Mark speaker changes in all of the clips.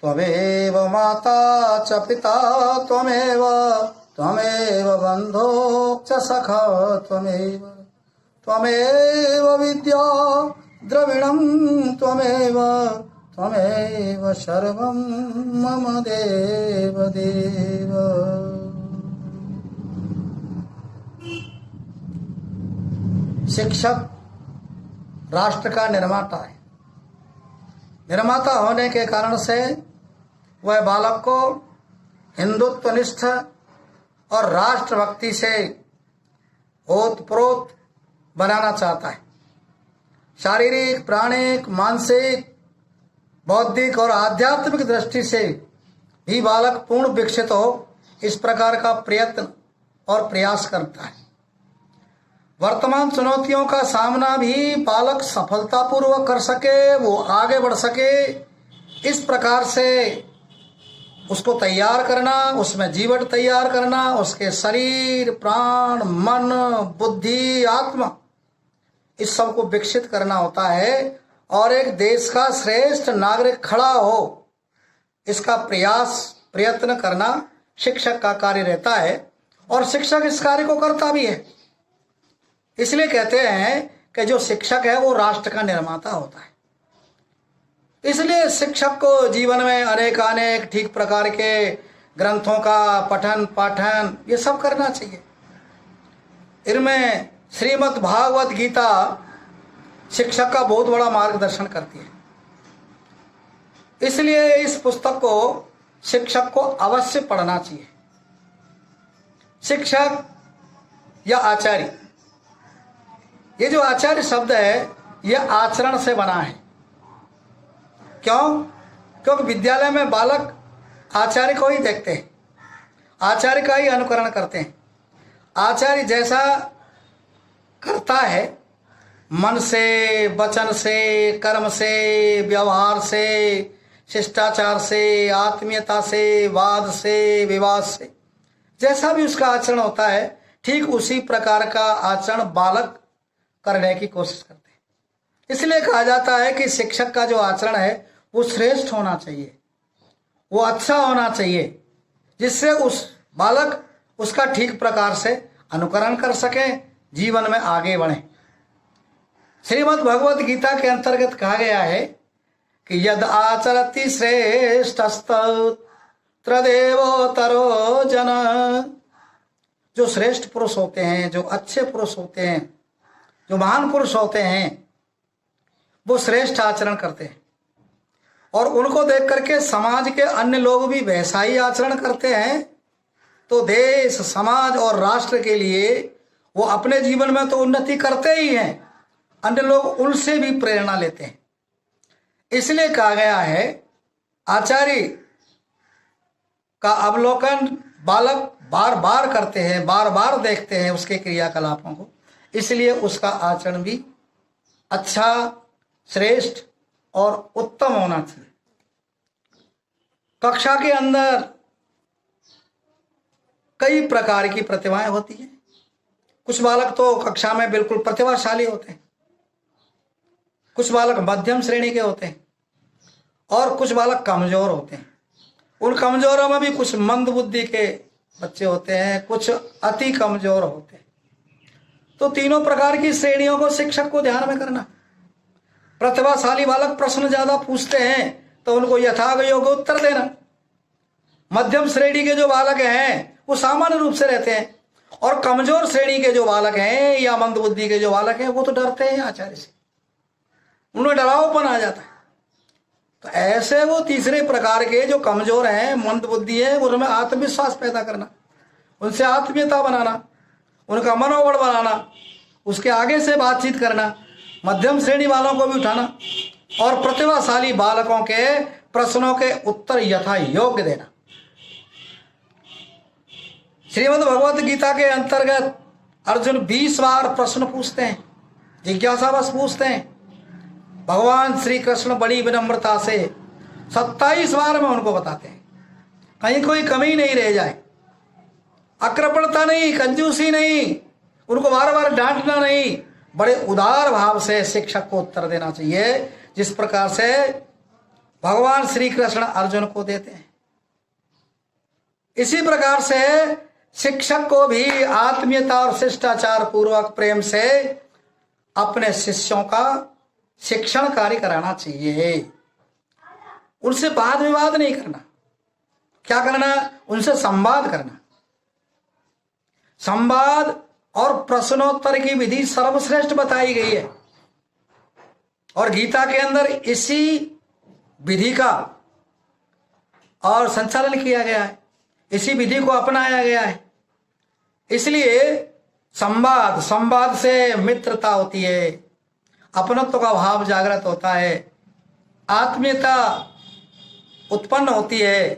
Speaker 1: त्वमेव माता च पिता त्वमेव त्वमेव बन्धो च सखा त्वमेव त्वमेव विद्या द्रविणं त्वमेव त्वमेव सर्वं मम देव देव। शिक्षक राष्ट्र का निर्माता है। निर्माता होने के कारण से वह बालक को हिंदुत्वनिष्ठ और राष्ट्रभक्ति से ओतप्रोत बनाना चाहता है। शारीरिक, प्राणिक, मानसिक, बौद्धिक और आध्यात्मिक दृष्टि से भी बालक पूर्ण विकसित हो, इस प्रकार का प्रयत्न और प्रयास करता है। वर्तमान चुनौतियों का सामना भी बालक सफलतापूर्वक कर सके, वो आगे बढ़ सके, इस प्रकार से उसको तैयार करना, उसमें जीवन तैयार करना, उसके शरीर, प्राण, मन, बुद्धि, आत्मा, इस सब को विकसित करना होता है और एक देश का श्रेष्ठ नागरिक खड़ा हो, इसका प्रयत्न करना शिक्षक का कार्य रहता है और शिक्षक इस कार्य को करता भी है। इसलिए कहते हैं कि जो शिक्षक है वो राष्ट्र का निर्माता होता है। इसलिए शिक्षक को जीवन में अनेक ठीक प्रकार के ग्रंथों का पठन पाठन ये सब करना चाहिए। इनमें श्रीमद् भागवत गीता शिक्षक का बहुत बड़ा मार्गदर्शन करती है। इसलिए इस पुस्तक को शिक्षक को अवश्य पढ़ना चाहिए। शिक्षक या आचार्य, ये जो आचार्य शब्द है ये आचरण से बना है। क्यों? क्योंकि विद्यालय में बालक आचार्य को ही देखते हैं, आचार्य का ही अनुकरण करते हैं। आचार्य जैसा करता है, मन से, वचन से, कर्म से, व्यवहार से, शिष्टाचार से, आत्मीयता से, वाद से, विवाद से, जैसा भी उसका आचरण होता है, ठीक उसी प्रकार का आचरण बालक करने की कोशिश करते हैं। इसलिए कहा जाता है कि शिक्षक का जो आचरण है वो श्रेष्ठ होना चाहिए, वो अच्छा होना चाहिए, जिससे उस बालक उसका ठीक प्रकार से अनुकरण कर सके, जीवन में आगे बढ़े। श्रीमद् भगवत गीता के अंतर्गत कहा गया है कि यद आचरति श्रेष्ठस्तदेवोत्तरो जन। जो श्रेष्ठ पुरुष होते हैं, जो अच्छे पुरुष होते हैं, जो महान पुरुष होते हैं, वो श्रेष्ठ आचरण करते हैं और उनको देख करके समाज के अन्य लोग भी वैसा ही आचरण करते हैं, तो देश, समाज और राष्ट्र के लिए वो अपने जीवन में तो उन्नति करते ही हैं, अन्य लोग उनसे भी प्रेरणा लेते हैं। इसलिए कहा गया है आचार्य का अवलोकन बालक बार बार करते हैं, बार बार देखते हैं उसके क्रियाकलापों को, इसलिए उसका आचरण भी अच्छा, श्रेष्ठ और उत्तम होना चाहिए। कक्षा के अंदर कई प्रकार की प्रतिभाएं होती हैं। कुछ बालक तो कक्षा में बिल्कुल प्रतिभाशाली होते हैं, कुछ बालक मध्यम श्रेणी के होते हैं और कुछ बालक कमजोर होते हैं। उन कमजोरों में भी कुछ मंद बुद्धि के बच्चे होते हैं, कुछ अति कमजोर होते हैं। तो तीनों प्रकार की श्रेणियों को शिक्षक को ध्यान में करना। प्रतिभाशाली बालक प्रश्न ज्यादा पूछते हैं तो उनको यथायोग्य उत्तर देना। मध्यम श्रेणी के जो बालक हैं वो सामान्य रूप से रहते हैं और कमजोर श्रेणी के जो बालक हैं या मंद बुद्धि के जो बालक हैं वो तो डरते हैं आचार्य से, उनमें डरावपन आ जाता है। तो ऐसे वो तीसरे प्रकार के जो कमजोर हैं, मंद बुद्धि है, उनमें आत्मविश्वास पैदा करना, उनसे आत्मीयता बनाना, उनका मनोबल बनाना, उसके आगे से बातचीत करना, मध्यम श्रेणी वालों को भी उठाना और प्रतिभाशाली बालकों के प्रश्नों के उत्तर यथा योग्य देना। श्रीमद् भगवत गीता के अंतर्गत अर्जुन 20 बार प्रश्न पूछते हैं, जिज्ञासावश पूछते हैं। भगवान श्री कृष्ण बड़ी विनम्रता से 27 बार में उनको बताते हैं, कहीं कोई कमी नहीं रह जाए, अकृपणता नहीं, कंजूसी नहीं, उनको बार बार डांटना नहीं, बड़े उदार भाव से शिक्षक को उत्तर देना चाहिए। जिस प्रकार से भगवान श्री कृष्ण अर्जुन को देते हैं। इसी प्रकार से शिक्षक को भी आत्मीयता और शिष्टाचार पूर्वक प्रेम से अपने शिष्यों का शिक्षण कार्य कराना चाहिए। उनसे वाद विवाद नहीं करना। क्या करना? उनसे संवाद करना। संवाद और प्रश्नोत्तर की विधि सर्वश्रेष्ठ बताई गई है और गीता के अंदर इसी विधि का और संचालन किया गया है, इसी विधि को अपनाया गया है। इसलिए संवाद से मित्रता होती है, अपनत्व का भाव जागृत होता है, आत्मीयता उत्पन्न होती है।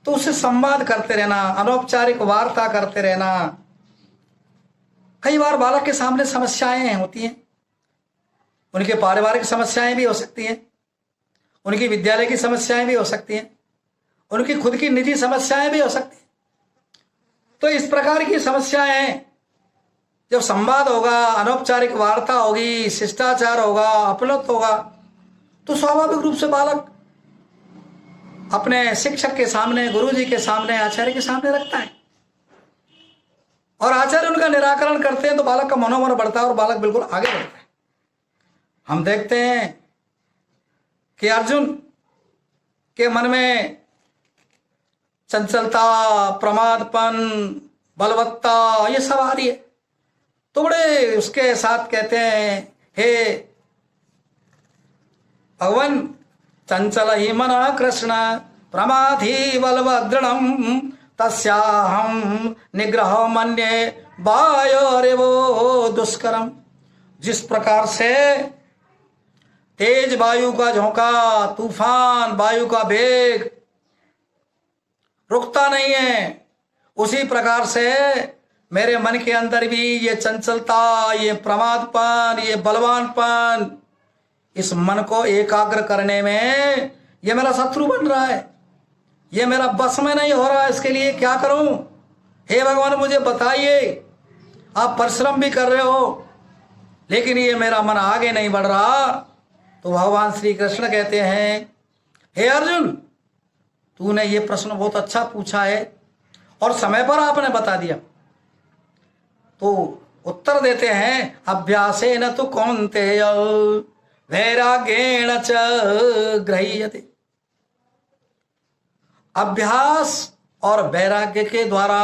Speaker 1: तो उससे संवाद करते रहना, अनौपचारिक वार्ता करते रहना। कई बार बालक के सामने समस्याएं होती हैं, उनके पारिवारिक समस्याएं भी हो सकती हैं, उनकी विद्यालय की समस्याएं भी हो सकती हैं, उनकी खुद की निजी समस्याएं भी हो सकती हैं। तो इस प्रकार की समस्याएं जब संवाद होगा, अनौपचारिक वार्ता होगी, शिष्टाचार होगा, अपनत्व होगा, तो स्वाभाविक रूप से बालक अपने शिक्षक के सामने, गुरुजी के सामने, आचार्य के सामने रखता है और आचार्य उनका निराकरण करते हैं तो बालक का मनोबल बढ़ता है और बालक बिल्कुल आगे बढ़ता है। हम देखते हैं कि अर्जुन के मन में चंचलता, प्रमादपन, बलवत्ता ये सब आ रही है, तो बड़े उसके साथ कहते हैं, हे भगवान, चंचल ही मन कृष्ण प्रमाथि बलवदृढ़ तस्याहम निग्रह मन्ये वायोरेवो दुष्करम। जिस प्रकार से तेज वायु का झोंका, तूफान, वायु का वेग रुकता नहीं है, उसी प्रकार से मेरे मन के अंदर भी ये चंचलता, ये प्रमादपन, ये बलवानपन, इस मन को एकाग्र करने में ये मेरा शत्रु बन रहा है, ये मेरा बस में नहीं हो रहा है। इसके लिए क्या करूं? हे भगवान मुझे बताइए। आप परिश्रम भी कर रहे हो लेकिन ये मेरा मन आगे नहीं बढ़ रहा। तो भगवान श्री कृष्ण कहते हैं, हे अर्जुन, तूने ये प्रश्न बहुत अच्छा पूछा है और समय पर आपने बता दिया। तो उत्तर देते हैं, अभ्यासेन तु कौन्तेय वैराग्येण च गृह्यते। अभ्यास और वैराग्य के द्वारा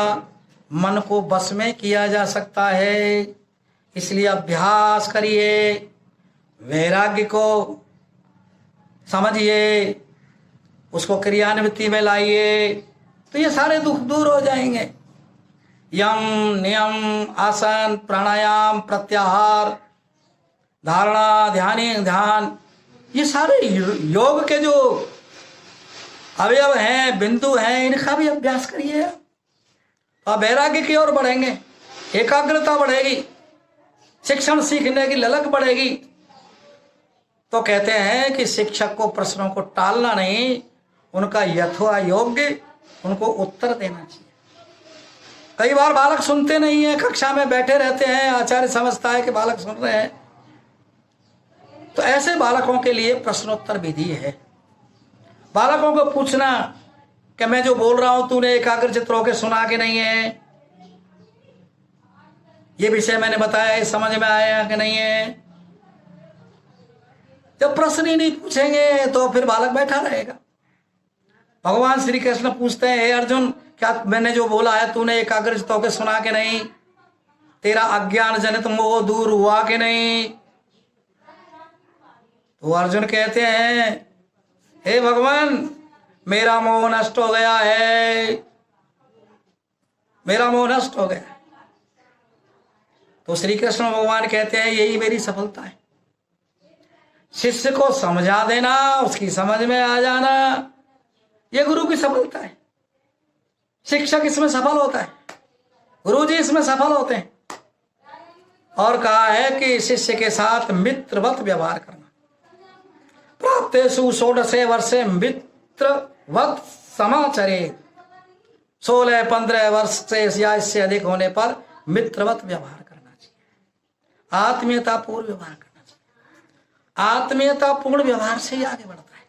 Speaker 1: मन को बस में किया जा सकता है। इसलिए अभ्यास करिए, वैराग्य को समझिए, उसको क्रियान्विति में लाइए, तो ये सारे दुख दूर हो जाएंगे। यम, नियम, आसन, प्राणायाम, प्रत्याहार, धारणा, ध्यान, ये सारे योग के जो अवयव हैं, बिंदु हैं, इनका भी अभ्यास करिए। आप वैराग्य की ओर बढ़ेंगे, एकाग्रता बढ़ेगी, शिक्षण सीखने की ललक बढ़ेगी। तो कहते हैं कि शिक्षक को प्रश्नों को टालना नहीं, उनका यथोचित योग्य उनको उत्तर देना चाहिए। कई बार बालक सुनते नहीं है, कक्षा में बैठे रहते हैं, आचार्य समझता है कि बालक सुन रहे हैं, तो ऐसे बालकों के लिए प्रश्नोत्तर विधि है। बालकों को पूछना कि मैं जो बोल रहा हूं तूने एकाग्रचित्त होकर सुना कि नहीं है, ये विषय मैंने बताया है, समझ में आया कि नहीं है। जब प्रश्न ही नहीं पूछेंगे तो फिर बालक बैठा रहेगा। भगवान श्री कृष्ण पूछते हैं, हे अर्जुन, क्या मैंने जो बोला है तूने एकाग्रचित्त होकर सुना कि नहीं? तेरा अज्ञान जनित मोह दूर हुआ कि नहीं? तो अर्जुन कहते हैं, हे भगवान, मेरा मोह नष्ट हो गया है, मेरा मोह नष्ट हो गया। तो श्री कृष्ण भगवान कहते हैं, यही मेरी सफलता है। शिष्य को समझा देना, उसकी समझ में आ जाना, ये गुरु की सफलता है। शिक्षक इसमें सफल होता है, गुरुजी इसमें सफल होते हैं। और कहा है कि शिष्य के साथ मित्रवत व्यवहार करना। प्राप्तेषु 16 वर्षे मित्रवत समाचरेत्। 16-15 वर्ष से या इससे अधिक होने पर मित्रवत व्यवहार करना चाहिए, आत्मीयता पूर्ण व्यवहार करना चाहिए। आत्मीयता पूर्ण व्यवहार से ही आगे बढ़ता है।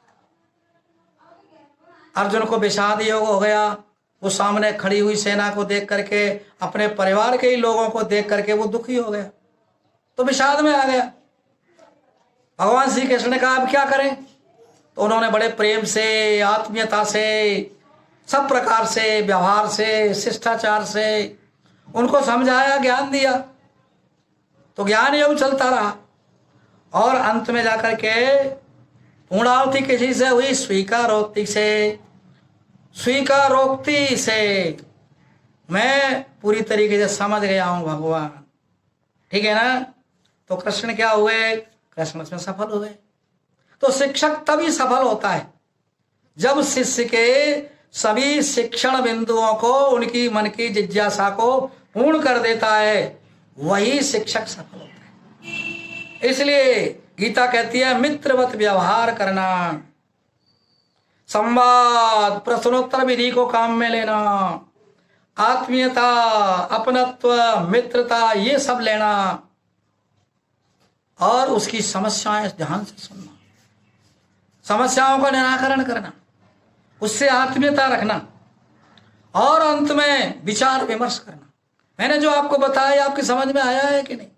Speaker 1: अर्जुन को विषाद योग हो गया, वो सामने खड़ी हुई सेना को देख करके, अपने परिवार के ही लोगों को देख करके वो दुखी हो गया, तो विषाद में आ गया। भगवान श्री कृष्ण ने कहा अब क्या करें? तो उन्होंने बड़े प्रेम से, आत्मीयता से, सब प्रकार से, व्यवहार से, शिष्टाचार से उनको समझाया, ज्ञान दिया। तो ज्ञान योग चलता रहा और अंत में जाकर के पूर्णाहुति किसी से हुई? स्वीकारोक्ति से। स्वीकारोक्ति से मैं पूरी तरीके से समझ गया हूं भगवान, ठीक है ना? तो कृष्ण क्या हुए? कृष्ण इसमें सफल हुए। तो शिक्षक तभी सफल होता है जब शिष्य के सभी शिक्षण बिंदुओं को, उनकी मन की जिज्ञासा को पूर्ण कर देता है, वही शिक्षक सफल होता है। इसलिए गीता कहती है मित्रवत व्यवहार करना, संवाद प्रश्नोत्तर विधि को काम में लेना, आत्मीयता, अपनत्व, मित्रता, ये सब लेना और उसकी समस्याएं ध्यान से सुनना, समस्याओं का निराकरण करना, उससे आत्मीयता रखना और अंत में विचार विमर्श करना। मैंने जो आपको बताया आपकी समझ में आया है कि नहीं?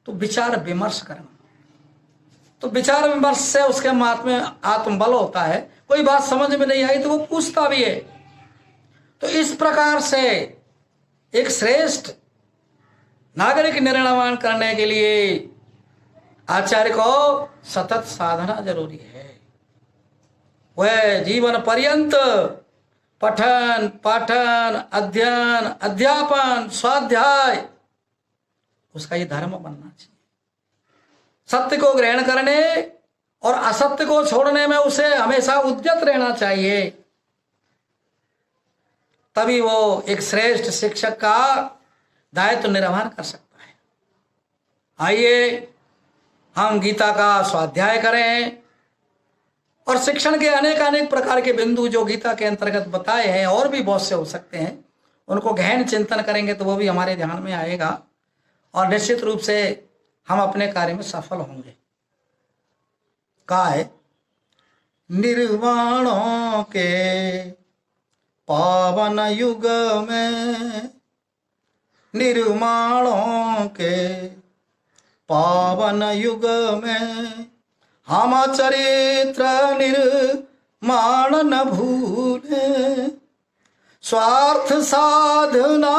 Speaker 1: तो विचार विमर्श करना, तो विचार विमर्श से उसके मात में आत्मबल होता है। कोई बात समझ में नहीं आई तो वो पूछता भी है। तो इस प्रकार से एक श्रेष्ठ नागरिक निर्माण करने के लिए आचार्य को सतत साधना जरूरी है। वह जीवन पर्यंत पठन पाठन, अध्ययन, अध्यापन, स्वाध्याय, उसका ये धर्म बनना चाहिए। सत्य को ग्रहण करने और असत्य को छोड़ने में उसे हमेशा उद्यत रहना चाहिए, तभी वो एक श्रेष्ठ शिक्षक का दायित्व निर्वहन कर सकता है। आइए हम गीता का स्वाध्याय करें और शिक्षण के अनेक प्रकार के बिंदु जो गीता के अंतर्गत बताए हैं, और भी बहुत से हो सकते हैं, उनको गहन चिंतन करेंगे तो वो भी हमारे ध्यान में आएगा और निश्चित रूप से हम अपने कार्य में सफल होंगे। कहा है निर्वाणों के पावन युग में, निर्माणों के पावन युग में हम चरित्र निर्माण न भूले, स्वार्थ साधना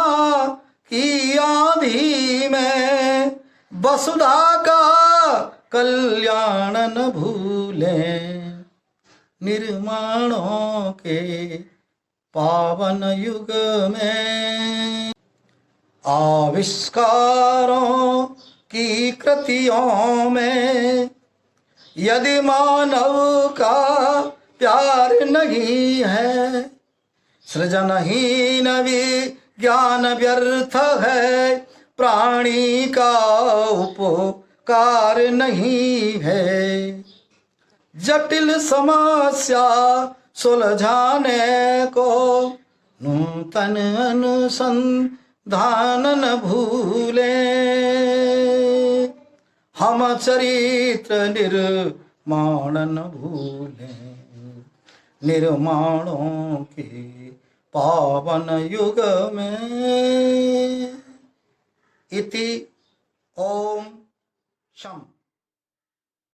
Speaker 1: की आंधी में वसुधा का कल्याण न भूले, निर्माणों के पावन युग में आविष्कारों की कृतियों में यदि मानव का प्यार नहीं है, सृजनहीन विज्ञान व्यर्थ है, प्राणी का उपकार नहीं है, जटिल समस्या सुलझाने को नूतन अनुसंधान न भूले, हम चरित्र निर्माण न भूले, निर्माणों के पावन युग में। इति ओम शम।